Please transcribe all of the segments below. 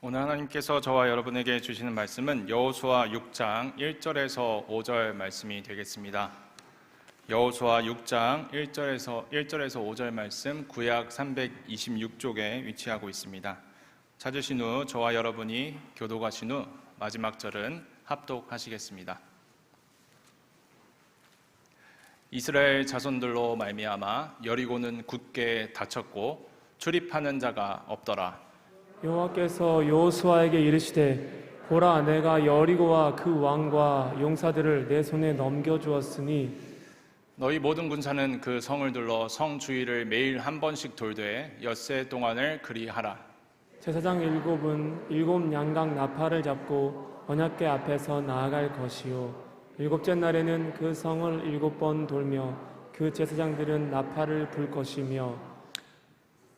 오늘 하나님께서 저와 여러분에게 주시는 말씀은 여호수아 6장 1절에서 5절 말씀이 되겠습니다. 여호수아 6장 1절에서 5절 말씀, 구약 326쪽에 위치하고 있습니다. 찾으신 후 저와 여러분이 교독하신 후 마지막 절은 합독하시겠습니다. 이스라엘 자손들로 말미암아 여리고는 굳게 닫혔고 출입하는 자가 없더라. 여호와께서 여호수아에게 이르시되 보라, 내가 여리고와 그 왕과 용사들을 내 손에 넘겨주었으니 너희 모든 군사는 그 성을 둘러 성 주위를 매일 한 번씩 돌되 엿새 동안을 그리하라. 제사장 일곱 양각 나팔을 잡고 언약궤 앞에서 나아갈 것이요 일곱째 날에는 그 성을 7번 돌며 그 제사장들은 나팔을 불 것이며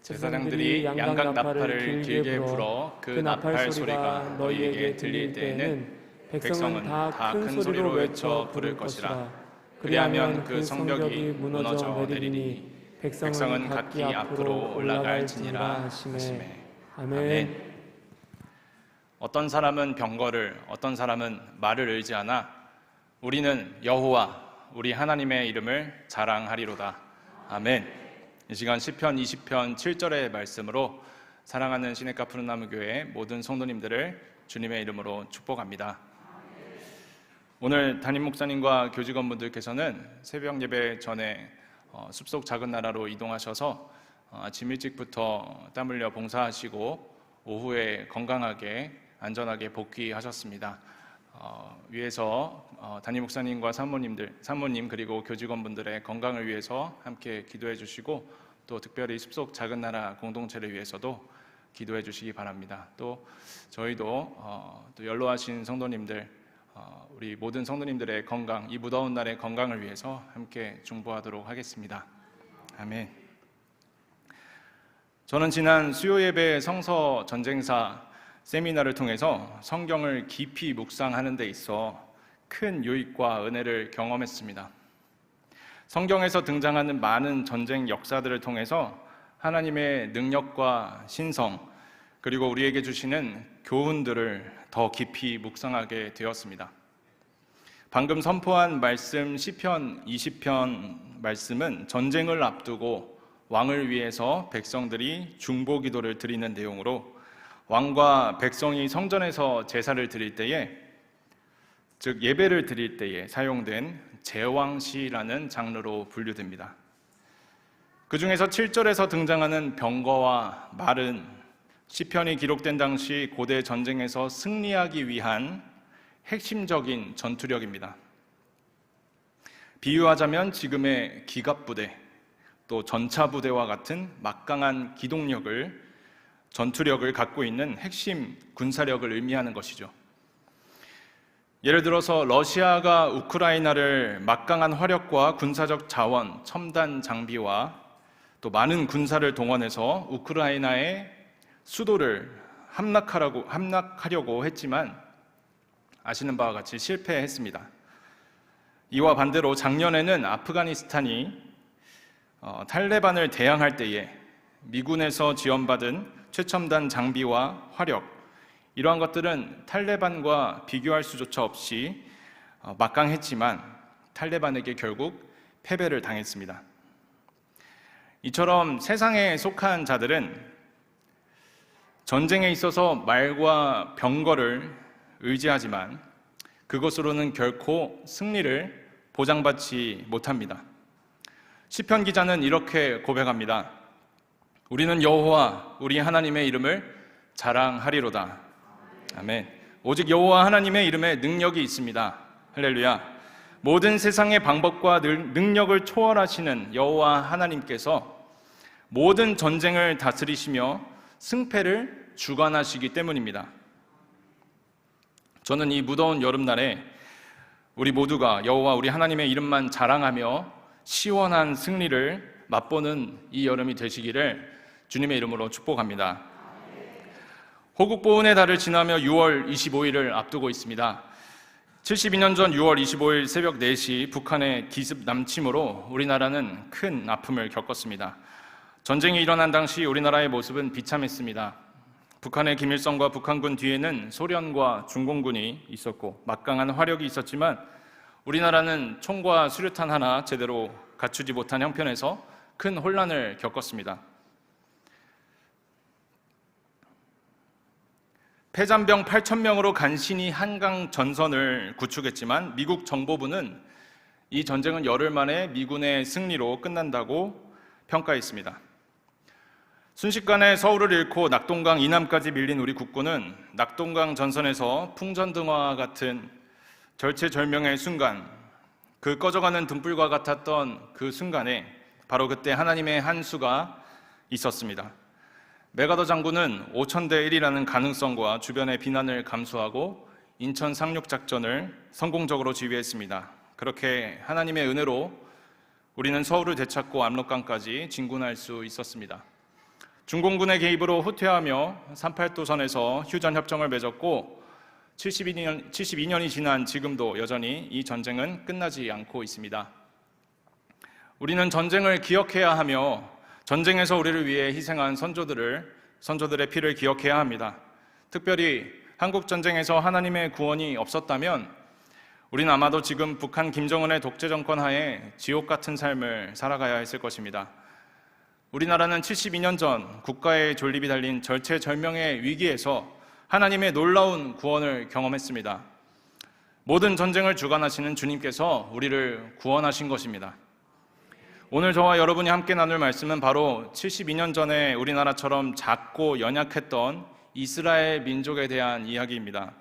제사장들이 양각 나팔을 길게 불어 그 나팔 소리가 너희에게 들릴 때에는 백성은 다 큰 소리로 외쳐 부를 것이라. 그리하면 그 성벽이 무너져 내리니 백성은 각기 앞으로 올라갈지니라 하시매. 아멘. 어떤 사람은 병거를, 어떤 사람은 말을 의지하나 우리는 여호와 우리 하나님의 이름을 자랑하리로다. 아멘. 이 시간 시편 20편 7절의 말씀으로 사랑하는 시냇가 푸른나무교회 모든 성도님들을 주님의 이름으로 축복합니다. 오늘 담임 목사님과 교직원분들께서는 새벽 예배 전에 숲속 작은 나라로 이동하셔서 아침 일찍부터 땀 흘려 봉사하시고 오후에 건강하게 안전하게 복귀하셨습니다. 위에서 담임 목사님과 사모님 그리고 교직원분들의 건강을 위해서 함께 기도해 주시고 또 특별히 숲속 작은 나라 공동체를 위해서도 기도해 주시기 바랍니다. 또 저희도 또 연로하신 성도님들, 우리 모든 성도님들의 건강, 이 무더운 날의 건강을 위해서 함께 중보하도록 하겠습니다. 아멘. 저는 지난 수요 예배 성서 전쟁사 세미나를 통해서 성경을 깊이 묵상하는 데 있어 큰 유익과 은혜를 경험했습니다. 성경에서 등장하는 많은 전쟁 역사들을 통해서 하나님의 능력과 신성, 그리고 우리에게 주시는 교훈들을 더 깊이 묵상하게 되었습니다. 방금 선포한 말씀 시편 20편 말씀은 전쟁을 앞두고 왕을 위해서 백성들이 중보 기도를 드리는 내용으로 왕과 백성이 성전에서 제사를 드릴 때에, 즉 예배를 드릴 때에 사용된 제왕시라는 장르로 분류됩니다. 그 중에서 7절에서 등장하는 병거와 말은 시편이 기록된 당시 고대 전쟁에서 승리하기 위한 핵심적인 전투력입니다. 비유하자면 지금의 기갑부대, 또 전차부대와 같은 막강한 기동력을, 전투력을 갖고 있는 핵심 군사력을 의미하는 것이죠. 예를 들어서 러시아가 우크라이나를 막강한 화력과 군사적 자원, 첨단 장비와 또 많은 군사를 동원해서 우크라이나의 수도를 함락하려고 했지만 아시는 바와 같이 실패했습니다. 이와 반대로 작년에는 아프가니스탄이 탈레반을 대항할 때에 미군에서 지원받은 최첨단 장비와 화력, 이러한 것들은 탈레반과 비교할 수조차 없이 막강했지만 탈레반에게 결국 패배를 당했습니다. 이처럼 세상에 속한 자들은 전쟁에 있어서 말과 병거를 의지하지만 그것으로는 결코 승리를 보장받지 못합니다. 시편 기자는 이렇게 고백합니다. 우리는 여호와 우리 하나님의 이름을 자랑하리로다. 아멘. 오직 여호와 하나님의 이름에 능력이 있습니다. 할렐루야. 모든 세상의 방법과 능력을 초월하시는 여호와 하나님께서 모든 전쟁을 다스리시며 승패를 주관하시기 때문입니다. 저는 이 무더운 여름날에 우리 모두가 여호와 우리 하나님의 이름만 자랑하며 시원한 승리를 맛보는 이 여름이 되시기를 주님의 이름으로 축복합니다. 호국보훈의 달을 지나며 6월 25일을 앞두고 있습니다. 72년 전 6월 25일 새벽 4시 북한의 기습 남침으로 우리나라는 큰 아픔을 겪었습니다. 전쟁이 일어난 당시 우리나라의 모습은 비참했습니다. 북한의 김일성과 북한군 뒤에는 소련과 중공군이 있었고 막강한 화력이 있었지만 우리나라는 총과 수류탄 하나 제대로 갖추지 못한 형편에서 큰 혼란을 겪었습니다. 패잔병 8,000명으로 간신히 한강 전선을 구축했지만 미국 정보부는 이 전쟁은 열흘 만에 미군의 승리로 끝난다고 평가했습니다. 순식간에 서울을 잃고 낙동강 이남까지 밀린 우리 국군은 낙동강 전선에서 풍전등화와 같은 절체절명의 순간, 그 꺼져가는 등불과 같았던 그 순간에 바로 그때 하나님의 한 수가 있었습니다. 메가더 장군은 5,000대 1이라는 가능성과 주변의 비난을 감수하고 인천 상륙작전을 성공적으로 지휘했습니다. 그렇게 하나님의 은혜로 우리는 서울을 되찾고 압록강까지 진군할 수 있었습니다. 중공군의 개입으로 후퇴하며 38도선에서 휴전협정을 맺었고 72년이 지난 지금도 여전히 이 전쟁은 끝나지 않고 있습니다. 우리는 전쟁을 기억해야 하며 전쟁에서 우리를 위해 희생한 선조들의 피를 기억해야 합니다. 특별히 한국전쟁에서 하나님의 구원이 없었다면 우리는 아마도 지금 북한 김정은의 독재 정권 하에 지옥 같은 삶을 살아가야 했을 것입니다. 우리나라는 72년 전 국가의 존립이 달린 절체절명의 위기에서 하나님의 놀라운 구원을 경험했습니다. 모든 전쟁을 주관하시는 주님께서 우리를 구원하신 것입니다. 오늘 저와 여러분이 함께 나눌 말씀은 바로 72년 전에 우리나라처럼 작고 연약했던 이스라엘 민족에 대한 이야기입니다.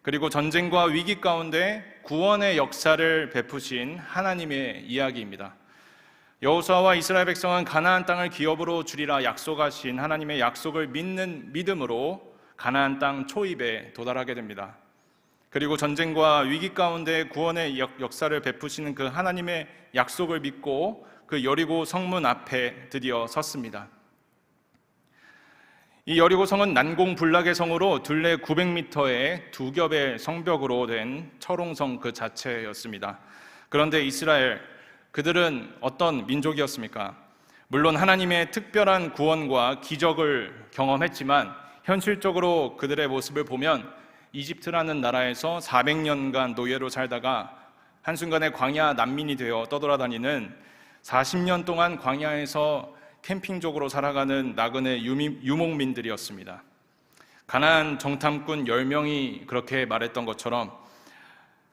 그리고 전쟁과 위기 가운데 구원의 역사를 베푸신 하나님의 이야기입니다. 여호수아와 이스라엘 백성은 가나안 땅을 기업으로 주리라 약속하신 하나님의 약속을 믿는 믿음으로 가나안 땅 초입에 도달하게 됩니다. 그리고 전쟁과 위기 가운데 구원의 역사를 베푸시는 그 하나님의 약속을 믿고 그 여리고 성문 앞에 드디어 섰습니다. 이 여리고 성은 난공불락의 성으로 둘레 900m의 두 겹의 성벽으로 된 철옹성 그 자체였습니다. 그런데 이스라엘, 그들은 어떤 민족이었습니까? 물론 하나님의 특별한 구원과 기적을 경험했지만 현실적으로 그들의 모습을 보면 이집트라는 나라에서 400년간 노예로 살다가 한순간에 광야 난민이 되어 떠돌아다니는 40년 동안 광야에서 캠핑족으로 살아가는 나그네 유목민들이었습니다. 가나안 정탐꾼 10명이 그렇게 말했던 것처럼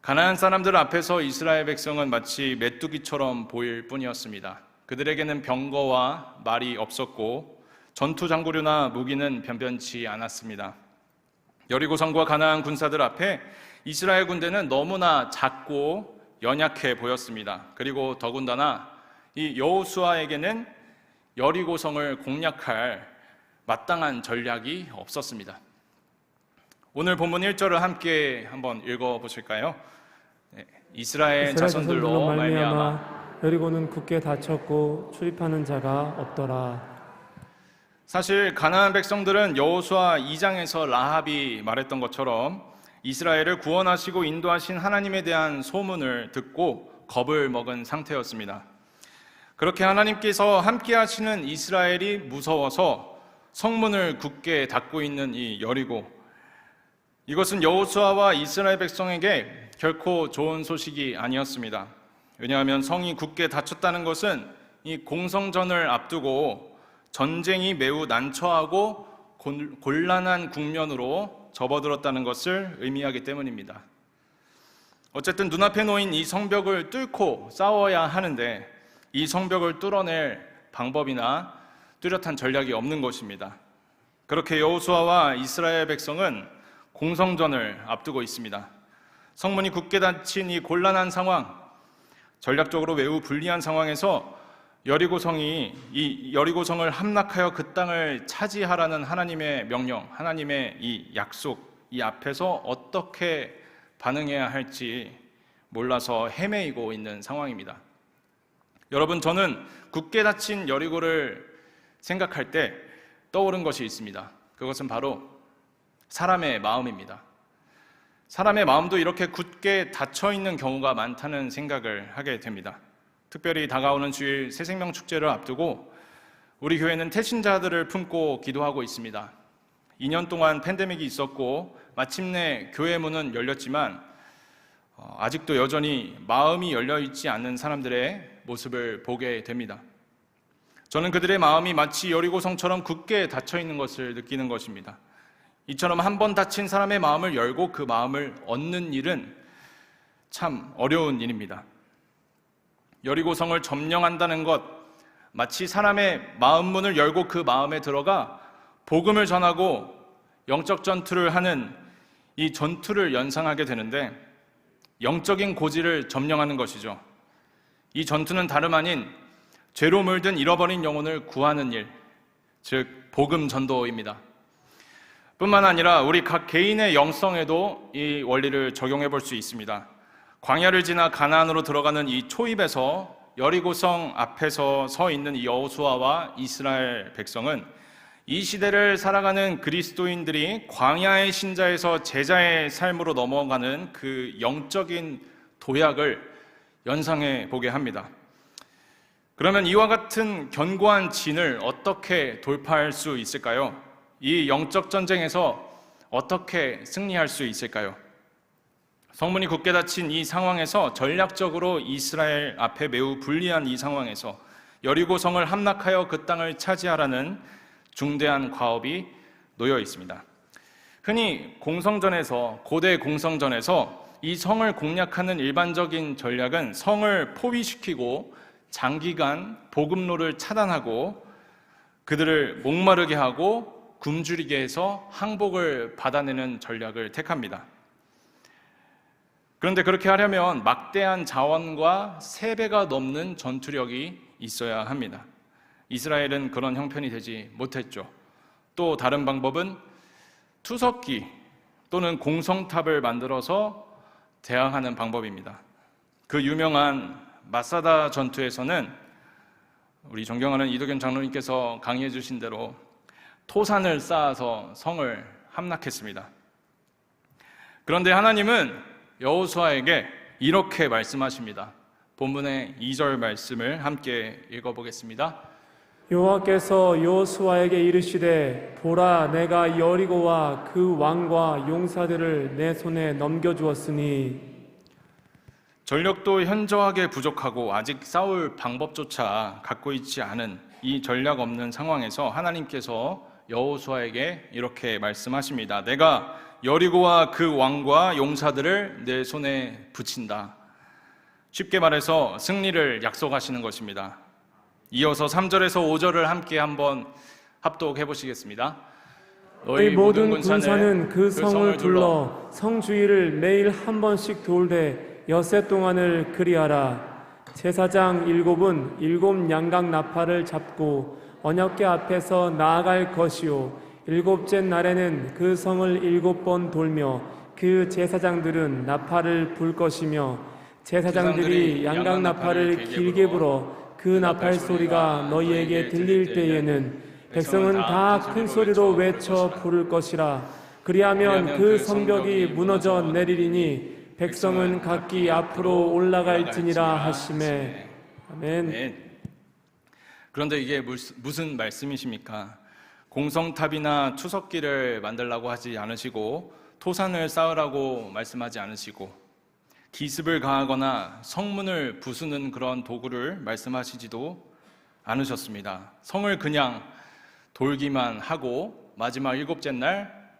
가나안 사람들 앞에서 이스라엘 백성은 마치 메뚜기처럼 보일 뿐이었습니다. 그들에게는 병거와 말이 없었고 전투 장구류나 무기는 변변치 않았습니다. 여리고성과 가나안 군사들 앞에 이스라엘 군대는 너무나 작고 연약해 보였습니다. 그리고 더군다나 이 여호수아에게는 여리고성을 공략할 마땅한 전략이 없었습니다. 오늘 본문 1절을 함께 한번 읽어보실까요? 이스라엘 자손들로 말미암아 여리고는 굳게 닫혔고 출입하는 자가 없더라. 사실 가나안 백성들은 여호수아 2장에서 라합이 말했던 것처럼 이스라엘을 구원하시고 인도하신 하나님에 대한 소문을 듣고 겁을 먹은 상태였습니다. 그렇게 하나님께서 함께 하시는 이스라엘이 무서워서 성문을 굳게 닫고 있는 이 여리고, 이것은 여호수아와 이스라엘 백성에게 결코 좋은 소식이 아니었습니다. 왜냐하면 성이 굳게 닫혔다는 것은 이 공성전을 앞두고 전쟁이 매우 난처하고 곤란한 국면으로 접어들었다는 것을 의미하기 때문입니다. 어쨌든 눈앞에 놓인 이 성벽을 뚫고 싸워야 하는데 이 성벽을 뚫어낼 방법이나 뚜렷한 전략이 없는 것입니다. 그렇게 여호수아와 이스라엘 백성은 공성전을 앞두고 있습니다. 성문이 굳게 닫힌 이 곤란한 상황, 전략적으로 매우 불리한 상황에서 이 여리고성을 함락하여 그 땅을 차지하라는 하나님의 명령, 하나님의 이 약속, 이 앞에서 어떻게 반응해야 할지 몰라서 헤매이고 있는 상황입니다. 여러분, 저는 굳게 닫힌 여리고를 생각할 때 떠오른 것이 있습니다. 그것은 바로 사람의 마음입니다. 사람의 마음도 이렇게 굳게 닫혀 있는 경우가 많다는 생각을 하게 됩니다. 특별히 다가오는 주일 새생명 축제를 앞두고 우리 교회는 태신자들을 품고 기도하고 있습니다. 2년 동안 팬데믹이 있었고 마침내 교회 문은 열렸지만 아직도 여전히 마음이 열려있지 않는 사람들의 모습을 보게 됩니다. 저는 그들의 마음이 마치 여리고성처럼 굳게 닫혀있는 것을 느끼는 것입니다. 이처럼 한 번 닫힌 사람의 마음을 열고 그 마음을 얻는 일은 참 어려운 일입니다. 여리고성을 점령한다는 것, 마치 사람의 마음 문을 열고 그 마음에 들어가 복음을 전하고 영적 전투를 하는 이 전투를 연상하게 되는데, 영적인 고지를 점령하는 것이죠. 이 전투는 다름 아닌 죄로 물든 잃어버린 영혼을 구하는 일, 즉 복음 전도입니다. 뿐만 아니라 우리 각 개인의 영성에도 이 원리를 적용해 볼 수 있습니다. 광야를 지나 가나안으로 들어가는 이 초입에서 여리고성 앞에서 서 있는 이 여호수아와 이스라엘 백성은 이 시대를 살아가는 그리스도인들이 광야의 신자에서 제자의 삶으로 넘어가는 그 영적인 도약을 연상해 보게 합니다. 그러면 이와 같은 견고한 진을 어떻게 돌파할 수 있을까요? 이 영적 전쟁에서 어떻게 승리할 수 있을까요? 성문이 굳게 닫힌 이 상황에서 전략적으로 이스라엘 앞에 매우 불리한 이 상황에서 여리고성을 함락하여 그 땅을 차지하라는 중대한 과업이 놓여 있습니다. 흔히 고대 공성전에서 이 성을 공략하는 일반적인 전략은 성을 포위시키고 장기간 복음로를 차단하고 그들을 목마르게 하고 굶주리게 해서 항복을 받아내는 전략을 택합니다. 그런데 그렇게 하려면 막대한 자원과 3배가 넘는 전투력이 있어야 합니다. 이스라엘은 그런 형편이 되지 못했죠. 또 다른 방법은 투석기 또는 공성탑을 만들어서 대항하는 방법입니다. 그 유명한 마사다 전투에서는 우리 존경하는 이도겸 장로님께서 강의해 주신 대로 토산을 쌓아서 성을 함락했습니다. 그런데 하나님은 여호수아에게 이렇게 말씀하십니다. 본문의 2절 말씀을 함께 읽어보겠습니다. 여호와께서 여호수아에게 이르시되 보라 내가 여리고와 그 왕과 용사들을 내 손에 넘겨주었으니. 전력도 현저하게 부족하고 아직 싸울 방법조차 갖고 있지 않은 이 전략 없는 상황에서 하나님께서 여호수아에게 이렇게 말씀하십니다. 내가 여리고와 그 왕과 용사들을 내 손에 붙인다. 쉽게 말해서 승리를 약속하시는 것입니다. 이어서 3절에서 5절을 함께 한번 합독해 보시겠습니다. 너희 모든 군사는 그 성을 둘러 성 주위를 매일 한 번씩 돌되 엿새 동안을 그리하라. 제사장 7은 7 양각 나팔을 잡고 언약궤 앞에서 나아갈 것이요 7째 날에는 그 성을 7번 돌며 그 제사장들은 나팔을 불 것이며 제사장들이 양각 나팔을 길게 불어 그 나팔 소리가 너희에게 들릴 때에는 백성은 다 큰 소리로 외쳐 부를 것이라. 그리하면 그 성벽이 무너져 내리리니 백성은 각기 앞으로 올라갈지니라 하시매. 아멘. 그런데 이게 무슨 말씀이십니까? 공성탑이나 투석기를 만들라고 하지 않으시고 토산을 쌓으라고 말씀하지 않으시고 기습을 가하거나 성문을 부수는 그런 도구를 말씀하시지도 않으셨습니다. 성을 그냥 돌기만 하고 마지막 7째 날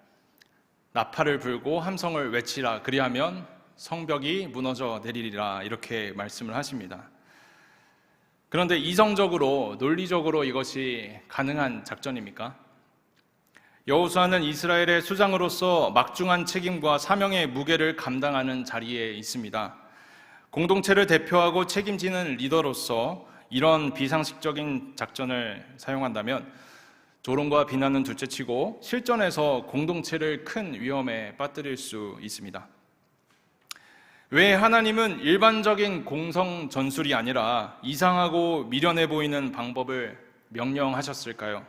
나팔을 불고 함성을 외치라. 그리하면 성벽이 무너져 내리리라. 이렇게 말씀을 하십니다. 그런데 이성적으로 논리적으로 이것이 가능한 작전입니까? 여호수아는 이스라엘의 수장으로서 막중한 책임과 사명의 무게를 감당하는 자리에 있습니다. 공동체를 대표하고 책임지는 리더로서 이런 비상식적인 작전을 사용한다면 조롱과 비난은 둘째치고 실전에서 공동체를 큰 위험에 빠뜨릴 수 있습니다. 왜 하나님은 일반적인 공성 전술이 아니라 이상하고 미련해 보이는 방법을 명령하셨을까요?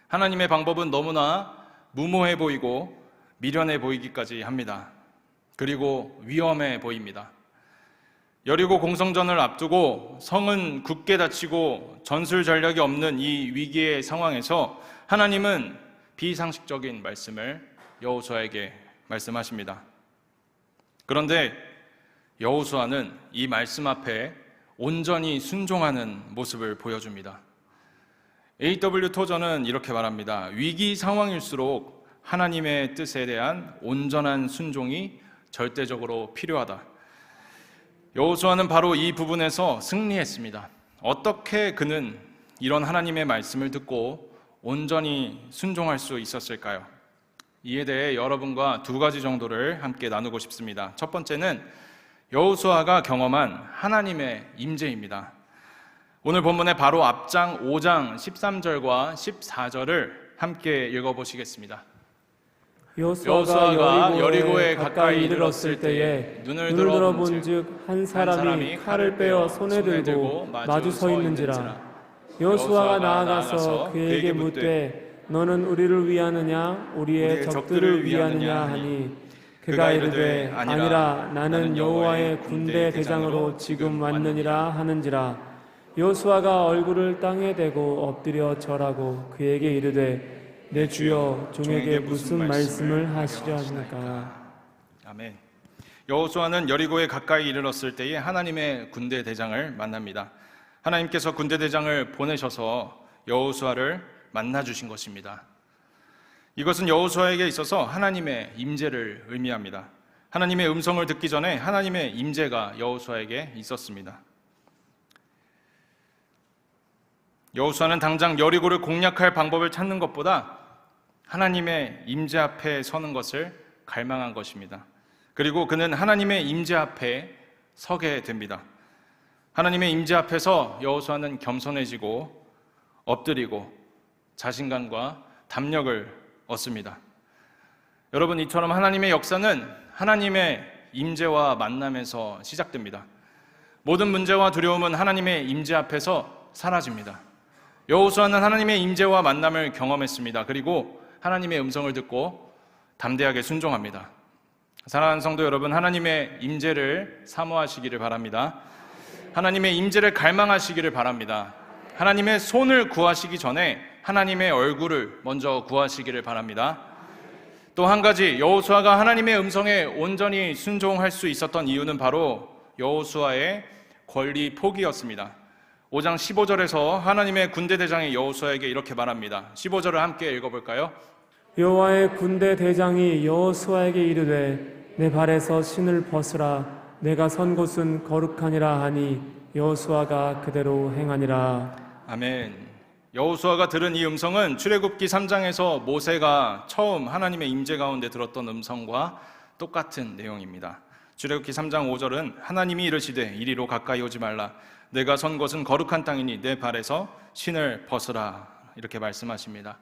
하나님의 방법은 너무나 무모해 보이고 미련해 보이기까지 합니다. 그리고 위험해 보입니다. 여리고 공성전을 앞두고 성은 굳게 닫히고 전술 전략이 없는 이 위기의 상황에서 하나님은 비상식적인 말씀을 여호수아에게 말씀하십니다. 그런데 여호수아는 이 말씀 앞에 온전히 순종하는 모습을 보여줍니다. A.W. 토저는 이렇게 말합니다. 위기 상황일수록 하나님의 뜻에 대한 온전한 순종이 절대적으로 필요하다. 여호수아는 바로 이 부분에서 승리했습니다. 어떻게 그는 이런 하나님의 말씀을 듣고 온전히 순종할 수 있었을까요? 이에 대해 여러분과 두 가지 정도를 함께 나누고 싶습니다. 첫 번째는 여호수아가 경험한 하나님의 임재입니다. 오늘 본문의 바로 앞장 5장 13절과 14절을 함께 읽어보시겠습니다. 여호수아가 여리고에 가까이 이르렀을 때에 눈을 들어본즉 한 사람이 칼을 빼어 손에 들고 마주 서 있는지라. 여호수아가 나아가서 그에게 묻되 너는 우리를 위하느냐 우리의 적들을 위하느냐 하니 그가 이르되 아니라 나는 여호와의 군대 대장으로 지금 왔느니라 하는지라. 여호수아가 얼굴을 땅에 대고 엎드려 절하고 그에게 이르되 내 주여 종에게 무슨 말씀을 하시려 하십니까? 아멘. 여호수아는 여리고에 가까이 이르렀을 때에 하나님의 군대 대장을 만납니다. 하나님께서 군대 대장을 보내셔서 여호수아를 만나 주신 것입니다. 이것은 여호수아에게 있어서 하나님의 임재를 의미합니다. 하나님의 음성을 듣기 전에 하나님의 임재가 여호수아에게 있었습니다. 여호수아는 당장 여리고를 공략할 방법을 찾는 것보다 하나님의 임재 앞에 서는 것을 갈망한 것입니다. 그리고 그는 하나님의 임재 앞에 서게 됩니다. 하나님의 임재 앞에서 여호수아는 겸손해지고 엎드리고 자신감과 담력을 얻습니다. 여러분, 이처럼 하나님의 역사는 하나님의 임재와 만남에서 시작됩니다. 모든 문제와 두려움은 하나님의 임재 앞에서 사라집니다. 여호수아는 하나님의 임재와 만남을 경험했습니다. 그리고 하나님의 음성을 듣고 담대하게 순종합니다. 사랑하는 성도 여러분, 하나님의 임재를 사모하시기를 바랍니다. 하나님의 임재를 갈망하시기를 바랍니다. 하나님의 손을 구하시기 전에 하나님의 얼굴을 먼저 구하시기를 바랍니다. 또 한 가지, 여호수아가 하나님의 음성에 온전히 순종할 수 있었던 이유는 바로 여호수아의 권리 포기였습니다. 5장 15절에서 하나님의 군대 대장이 여호수아에게 이렇게 말합니다. 15절을 함께 읽어볼까요? 여호와의 군대 대장이 여호수아에게 이르되 내 발에서 신을 벗으라. 내가 선 곳은 거룩하니라 하니 여호수아가 그대로 행하니라. 아멘. 여호수아가 들은 이 음성은 출애굽기 3장에서 모세가 처음 하나님의 임재 가운데 들었던 음성과 똑같은 내용입니다. 출애굽기 3장 5절은 하나님이 이르시되 이리로 가까이 오지 말라. 내가 선 곳은 거룩한 땅이니 내 발에서 신을 벗으라. 이렇게 말씀하십니다.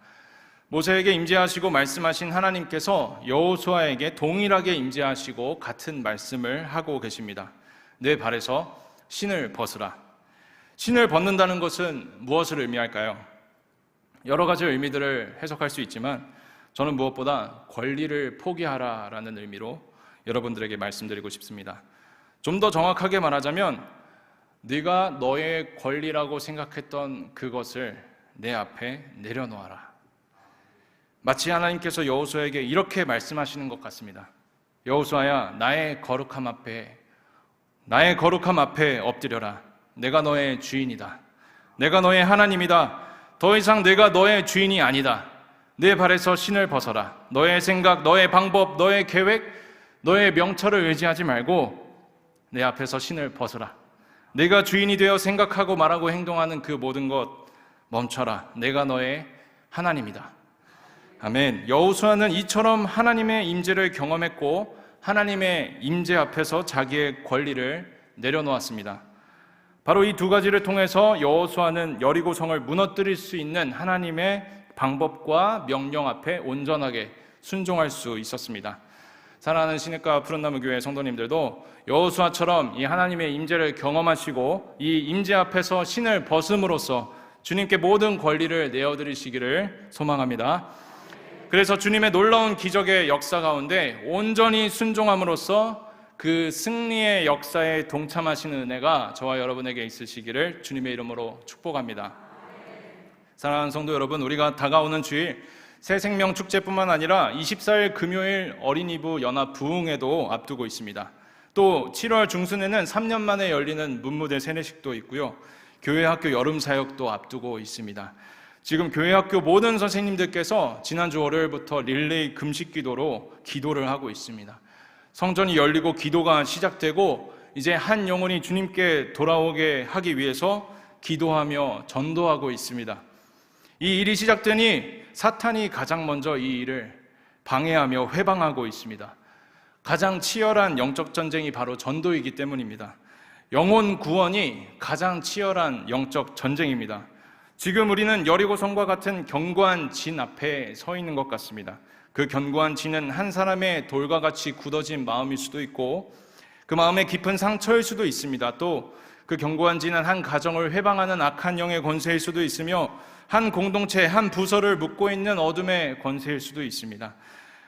모세에게 임재하시고 말씀하신 하나님께서 여호수아에게 동일하게 임재하시고 같은 말씀을 하고 계십니다. 내 발에서 신을 벗으라. 신을 벗는다는 것은 무엇을 의미할까요? 여러 가지 의미들을 해석할 수 있지만 저는 무엇보다 권리를 포기하라라는 의미로 여러분들에게 말씀드리고 싶습니다. 좀 더 정확하게 말하자면 네가 너의 권리라고 생각했던 그것을 내 앞에 내려놓아라. 마치 하나님께서 여호수아에게 이렇게 말씀하시는 것 같습니다. 여호수아야, 나의 거룩함 앞에 엎드려라. 내가 너의 주인이다. 내가 너의 하나님이다. 더 이상 내가 너의 주인이 아니다. 내 발에서 신을 벗어라. 너의 생각, 너의 방법, 너의 계획, 너의 명철을 의지하지 말고 내 앞에서 신을 벗어라. 내가 주인이 되어 생각하고 말하고 행동하는 그 모든 것 멈춰라. 내가 너의 하나님이다. 아멘. 여호수아는 이처럼 하나님의 임재를 경험했고 하나님의 임재 앞에서 자기의 권리를 내려놓았습니다. 바로 이 두 가지를 통해서 여호수아는 여리고성을 무너뜨릴 수 있는 하나님의 방법과 명령 앞에 온전하게 순종할 수 있었습니다. 사랑하는 신익과 푸른나무 교회 성도님들도 여호수아처럼 이 하나님의 임재를 경험하시고 이 임재 앞에서 신을 벗음으로써 주님께 모든 권리를 내어드리시기를 소망합니다. 그래서 주님의 놀라운 기적의 역사 가운데 온전히 순종함으로써 그 승리의 역사에 동참하시는 은혜가 저와 여러분에게 있으시기를 주님의 이름으로 축복합니다. 사랑하는 성도 여러분, 우리가 다가오는 주일 새생명 축제뿐만 아니라 24일 금요일 어린이부 연합 부흥회도 앞두고 있습니다. 또 7월 중순에는 3년 만에 열리는 문무대 세례식도 있고요. 교회학교 여름 사역도 앞두고 있습니다. 지금 교회학교 모든 선생님들께서 지난주 월요일부터 릴레이 금식 기도로 기도를 하고 있습니다. 성전이 열리고 기도가 시작되고 이제 한 영혼이 주님께 돌아오게 하기 위해서 기도하며 전도하고 있습니다. 이 일이 시작되니 사탄이 가장 먼저 이 일을 방해하며 회방하고 있습니다. 가장 치열한 영적 전쟁이 바로 전도이기 때문입니다. 영혼 구원이 가장 치열한 영적 전쟁입니다. 지금 우리는 여리고성과 같은 견고한 진 앞에 서 있는 것 같습니다. 그 견고한 진은 한 사람의 돌과 같이 굳어진 마음일 수도 있고 그 마음의 깊은 상처일 수도 있습니다. 또 그 견고한 진은 한 가정을 회방하는 악한 영의 권세일 수도 있으며 한 공동체, 한 부서를 묶고 있는 어둠의 권세일 수도 있습니다.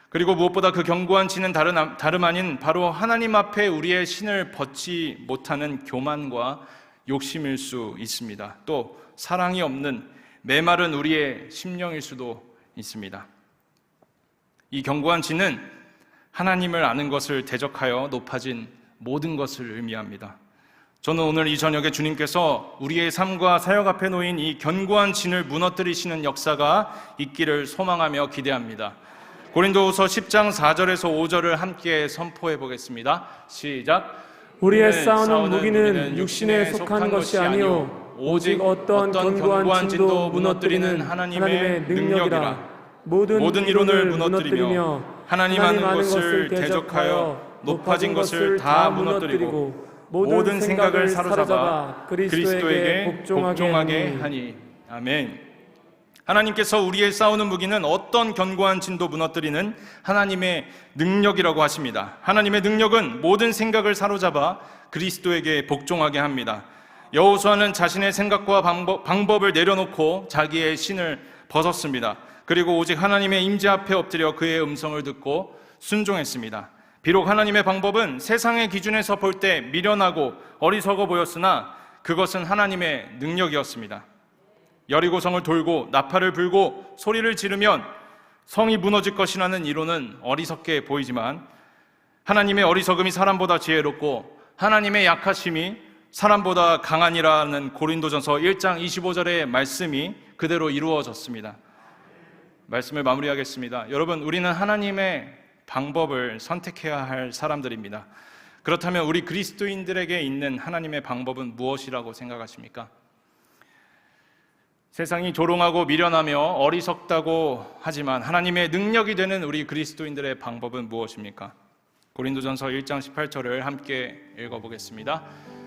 그리고 무엇보다 그 견고한 진은 다름 아닌 바로 하나님 앞에 우리의 신을 벗지 못하는 교만과 욕심일 수 있습니다. 또 사랑이 없는 메마른 우리의 심령일 수도 있습니다. 이 견고한 진은 하나님을 아는 것을 대적하여 높아진 모든 것을 의미합니다. 저는 오늘 이 저녁에 주님께서 우리의 삶과 사역 앞에 놓인 이 견고한 진을 무너뜨리시는 역사가 있기를 소망하며 기대합니다. 고린도후서 10장 4절에서 5절을 함께 선포해 보겠습니다. 시작. 우리의 싸우는 무기는 육신에 속한 것이 아니요 오직 어떤 견고한 진도 무너뜨리는 하나님의 능력이라. 모든 이론을 무너뜨리며 하나님 아는 것을 대적하여 높아진 것을 다 무너뜨리고 모든 생각을 사로잡아 그리스도에게 복종하게 하니. 아멘. 하나님께서 우리의 싸우는 무기는 어떤 견고한 진도 무너뜨리는 하나님의 능력이라고 하십니다. 하나님의 능력은 모든 생각을 사로잡아 그리스도에게 복종하게 합니다. 여호수아는 자신의 생각과 방법을 내려놓고 자기의 신을 벗었습니다. 그리고 오직 하나님의 임재 앞에 엎드려 그의 음성을 듣고 순종했습니다. 비록 하나님의 방법은 세상의 기준에서 볼 때 미련하고 어리석어 보였으나 그것은 하나님의 능력이었습니다. 여리고성을 돌고 나팔을 불고 소리를 지르면 성이 무너질 것이라는 이론은 어리석게 보이지만 하나님의 어리석음이 사람보다 지혜롭고 하나님의 약하심이 사람보다 강하니라는 고린도전서 1장 25절의 말씀이 그대로 이루어졌습니다. 말씀을 마무리하겠습니다. 여러분, 우리는 하나님의 방법을 선택해야 할 사람들입니다. 그렇다면 우리 그리스도인들에게 있는 하나님의 방법은 무엇이라고 생각하십니까? 세상이 조롱하고 미련하며 어리석다고 하지만 하나님의 능력이 되는 우리 그리스도인들의 방법은 무엇입니까? 고린도전서 1장 18절을 함께 읽어보겠습니다.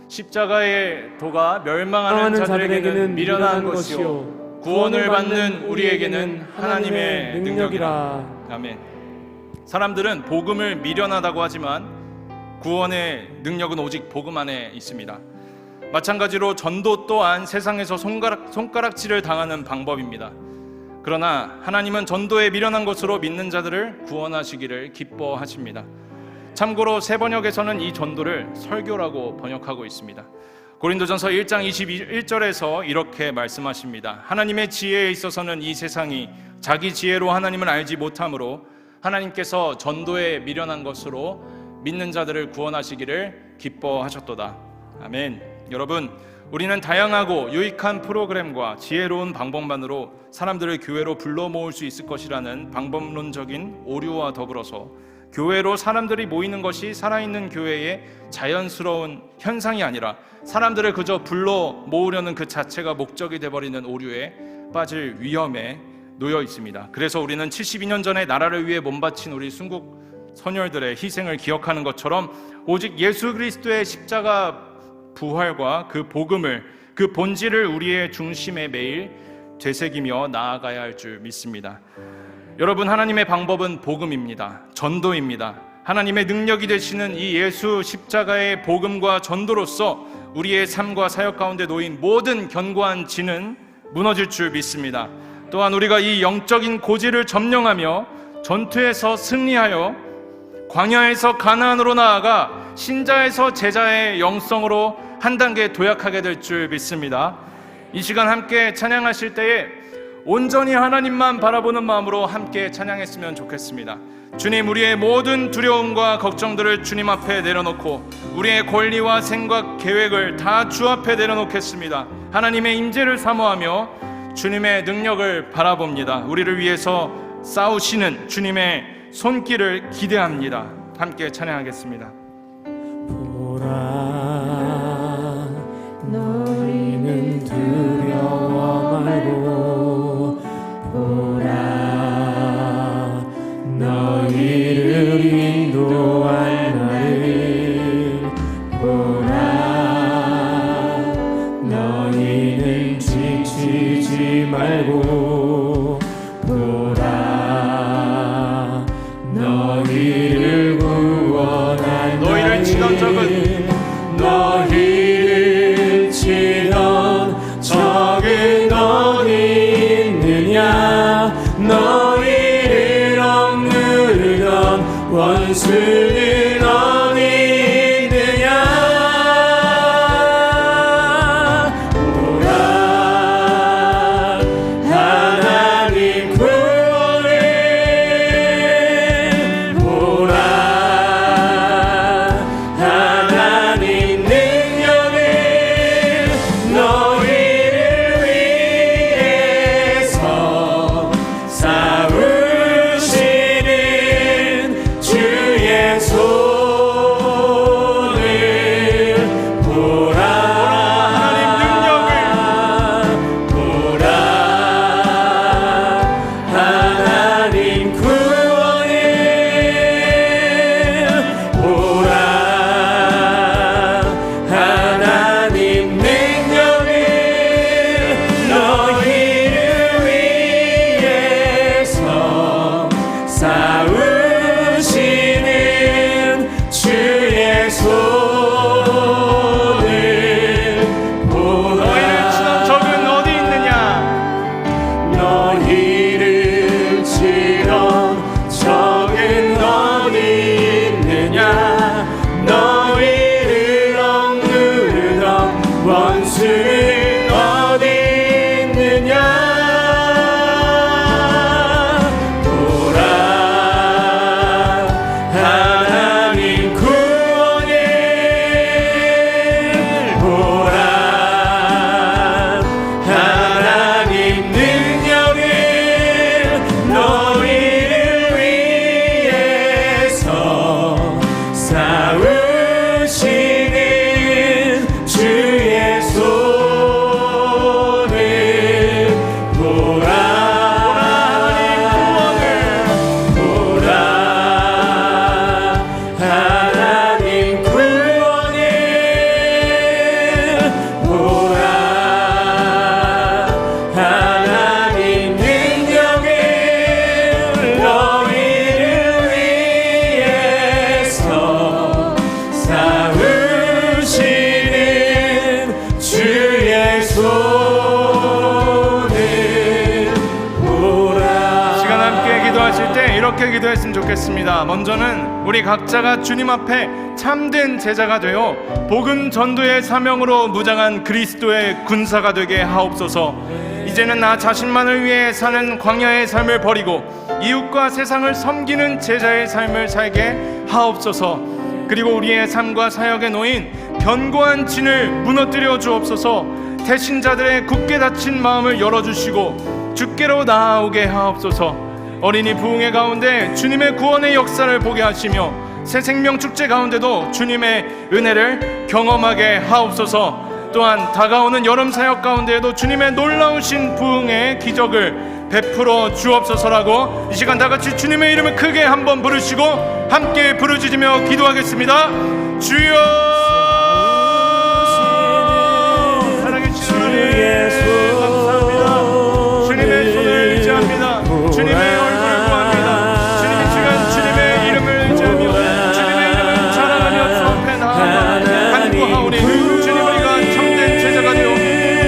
십자가의 도가 멸망하는 자들에게는 미련한 것이요 구원을 받는 우리에게는 하나님의 능력이라. 아멘. 사람들은 복음을 미련하다고 하지만 구원의 능력은 오직 복음 안에 있습니다. 마찬가지로 전도 또한 세상에서 손가락질을 당하는 방법입니다. 그러나 하나님은 전도에 미련한 것으로 믿는 자들을 구원하시기를 기뻐하십니다. 참고로 새 번역에서는 이 전도를 설교라고 번역하고 있습니다. 고린도전서 1장 21절에서 이렇게 말씀하십니다. 하나님의 지혜에 있어서는 이 세상이 자기 지혜로 하나님을 알지 못하므로 하나님께서 전도에 미련한 것으로 믿는 자들을 구원하시기를 기뻐하셨도다. 아멘. 여러분, 우리는 다양하고 유익한 프로그램과 지혜로운 방법만으로 사람들을 교회로 불러 모을 수 있을 것이라는 방법론적인 오류와 더불어서 교회로 사람들이 모이는 것이 살아있는 교회의 자연스러운 현상이 아니라 사람들을 그저 불러 모으려는 그 자체가 목적이 되어버리는 오류에 빠질 위험에 놓여 있습니다. 그래서 우리는 72년 전에 나라를 위해 몸바친 우리 순국 선열들의 희생을 기억하는 것처럼 오직 예수 그리스도의 십자가 부활과 그 복음을, 그 본질을 우리의 중심에 매일 되새기며 나아가야 할 줄 믿습니다. 여러분, 하나님의 방법은 복음입니다. 전도입니다. 하나님의 능력이 되시는 이 예수 십자가의 복음과 전도로서 우리의 삶과 사역 가운데 놓인 모든 견고한 진은 무너질 줄 믿습니다. 또한 우리가 이 영적인 고지를 점령하며 전투에서 승리하여 광야에서 가나안으로 나아가 신자에서 제자의 영성으로 한 단계 도약하게 될 줄 믿습니다. 이 시간 함께 찬양하실 때에 온전히 하나님만 바라보는 마음으로 함께 찬양했으면 좋겠습니다. 주님, 우리의 모든 두려움과 걱정들을 주님 앞에 내려놓고 우리의 권리와 생각, 계획을 다 주 앞에 내려놓겠습니다. 하나님의 임재를 사모하며 주님의 능력을 바라봅니다. 우리를 위해서 싸우시는 주님의 손길을 기대합니다. 함께 찬양하겠습니다. 보라, 너희는 두려워 말고 보라, 너희를 인도할 나를 보라, 너희는 지치지 말고 보라, 너희를 구원할 너희를 치던 적은 너희를 치던 적은 어디 있느냐, 너희를 억누르던 원수는 어디 있느냐. 보라, 하나님 구원을 보라, 하나님 능력을 너희를 위해서 싸우시는 주의 손을 보라, 하나님 능력을 보라, 하나님 구원을 보라, 하나님 능력을 너희를 위해서 싸우시는 주의 손을 보라. 너희를 치던 적은 어디 있느냐. 너희를 치던 적은 어디 있느냐, 너희를 억누르던 원수는 어디 있느냐. 보라, 하나님 구원을 보라, 하나님 능력을 너희를 위해서 싸우시는 주의 손을 보라, 보라, 하나님 구원을 보라, 하나님 능력을 너희를 위해서 싸우시는 주의 손을 보라. 시간 함께 기도하실 때 이렇게 기도했으면 좋겠습니다. 먼저는 우리 각자가 주님 앞에 참된 제자가 되어 복음 전도의 사명으로 무장한 그리스도의 군사가 되게 하옵소서. 이제는 나 자신만을 위해 사는 광야의 삶을 버리고 이웃과 세상을 섬기는 제자의 삶을 살게 하옵소서. 그리고 우리의 삶과 사역에 놓인 견고한 진을 무너뜨려 주옵소서. 태신자들의 굳게 닫힌 마음을 열어주시고 주께로 나아오게 하옵소서. 어린이 부흥회 가운데 주님의 구원의 역사를 보게 하시며 새 생명 축제 가운데도 주님의 은혜를 경험하게 하옵소서. 또한 다가오는 여름 사역 가운데에도 주님의 놀라우신 부흥의 기적을 베풀어 주옵소서라고 이 시간 다같이 주님의 이름을 크게 한번 부르시고 함께 부르짖으며 기도하겠습니다. 주여, 살아계신 하나님 감사합니다. 주님의 손을 의지합니다. 주님의 얼굴을 구합니다. 주님이 시간 주님의 이름을 의지하며 주님의 이름을 자랑하며 주 앞에 나아가 간구하오니 주님, 우리가 참된 제자가 되어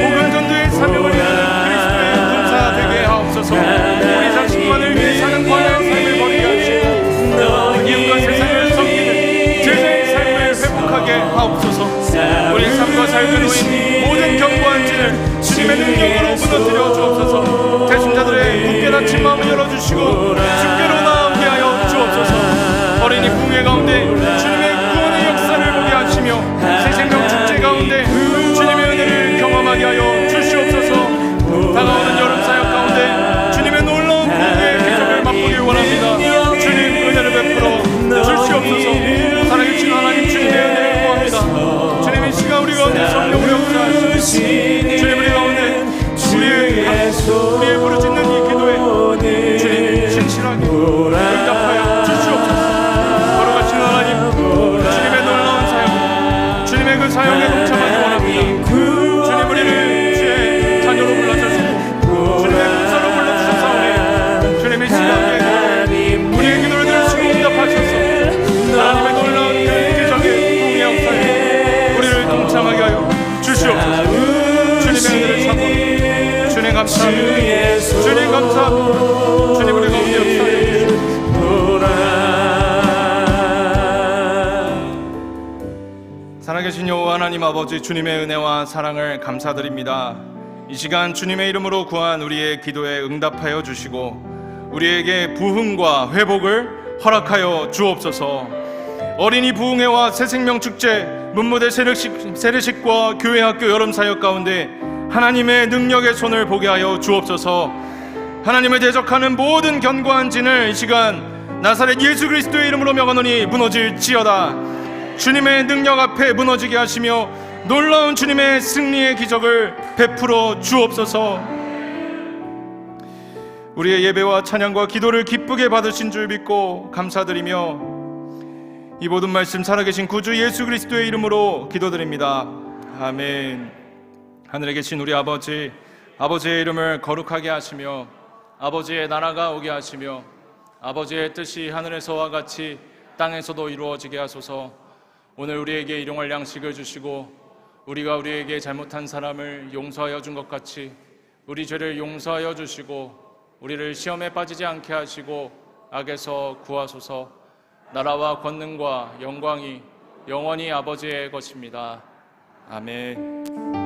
복음 전도의 사명을 이루는 그리스도의 군사 되게 하옵소서. 우리 자신만을 위해 사는 광야의 삶을 버리게 하시고 이웃과 세상을 섬기는 제자의 삶을 회복하게 하옵소서. 우리 삶과 삶에 놓인 모든 견고한 진을 주님의 능력으로 무너뜨려 주옵소서. 역사하시고 주님 우리 가운데 우리의 부르짖는 이 기도에 주님 신실하게 응답하여 주시옵소서. 걸어가시는 하나님, 주님의 놀라운 사역, 주님의 그 사역에 동참하기 원합니다. 주님 우리를 주의 자녀로 불러주시고 주님의 군사로 불러주셨사오니 주님의 시간에 우리의 기도를 들으시고 응답하셔서 하나님의 놀라운 그 기적의 공의 역사에 우리를 동참하게 하여 주시옵소서. 주님의 은혜를 사모 주님 감사합니다. 주님 감사합니다. 주님 우리 가운데 역사해 주시옵소서. 살아계신 여호와 하나님 아버지, 주님의 은혜와 사랑을 감사드립니다. 이 시간 주님의 이름으로 구한 우리의 기도에 응답하여 주시고 우리에게 부흥과 회복을 허락하여 주옵소서. 어린이 부흥회와 새생명축제, 문무대 세례식과 교회학교 여름사역 가운데 하나님의 능력의 손을 보게 하여 주옵소서. 하나님을 대적하는 모든 견고한 진을 이 시간 나사렛 예수 그리스도의 이름으로 명하노니 무너질지어다. 주님의 능력 앞에 무너지게 하시며 놀라운 주님의 승리의 기적을 베풀어 주옵소서. 우리의 예배와 찬양과 기도를 기쁘게 받으신 줄 믿고 감사드리며 이 모든 말씀 살아계신 구주 예수 그리스도의 이름으로 기도드립니다. 아멘. 하늘에 계신 우리 아버지, 아버지의 이름을 거룩하게 하시며 아버지의 나라가 오게 하시며 아버지의 뜻이 하늘에서와 같이 땅에서도 이루어지게 하소서. 오늘 우리에게 일용할 양식을 주시고 우리가 우리에게 잘못한 사람을 용서하여 준 것 같이 우리 죄를 용서하여 주시고 우리를 시험에 빠지지 않게 하시고 악에서 구하소서. 나라와 권능과 영광이 영원히 아버지의 것입니다. 아멘.